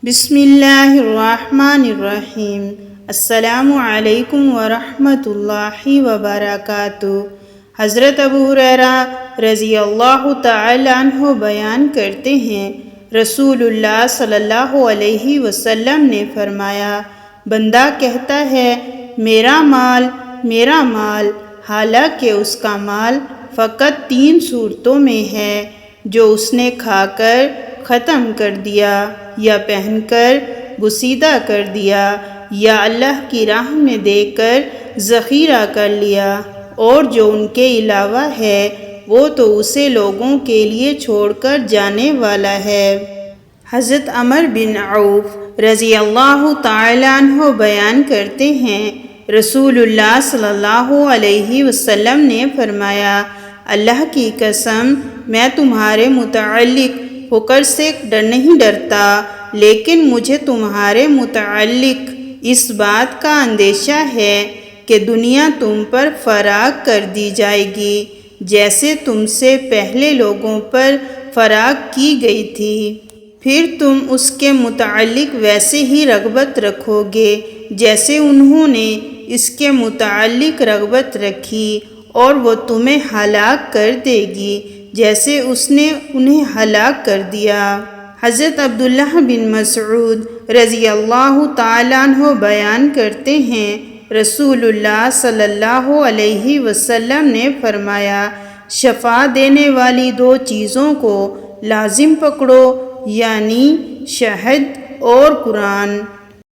بسم اللہ الرحمن الرحیم۔ السلام علیکم ورحمۃ اللہ وبرکاتہ۔ حضرت ابو ہریرہ رضی اللہ تعالی عنہ بیان کرتے ہیں، رسول اللہ صلی اللہ علیہ وسلم نے فرمایا، بندہ کہتا ہے میرا مال، حالانکہ اس کا مال فقط 3 صورتوں میں ہے، جو اس نے کھا کر ختم کر دیا، یا پہن کر بسیدہ کر دیا، یا اللہ کی راہ میں دے کر ذخیرہ کر لیا، اور جو ان کے علاوہ ہے وہ تو اسے لوگوں کے لیے چھوڑ کر جانے والا ہے۔ حضرت عمر بن عوف رضی اللہ تعالی عنہ بیان کرتے ہیں، رسول اللہ صلی اللہ علیہ وسلم نے فرمایا، اللہ کی قسم میں تمہارے متعلق فقر سے نہیں ڈرتا، لیکن مجھے تمہارے متعلق اس بات کا اندیشہ ہے کہ دنیا تم پر فراغ کر دی جائے گی، جیسے تم سے پہلے لوگوں پر فراغ کی گئی تھی، پھر تم اس کے متعلق ویسے ہی رغبت رکھو گے جیسے انہوں نے اس کے متعلق رغبت رکھی، اور وہ تمہیں ہلاک کر دے گی جیسے اس نے انہیں ہلاک کر دیا۔ حضرت عبداللہ بن مسعود رضی اللہ تعالیٰ عنہ بیان کرتے ہیں، رسول اللہ صلی اللہ علیہ وسلم نے فرمایا، شفا دینے والی 2 چیزوں کو لازم پکڑو، یعنی شہد اور قرآن۔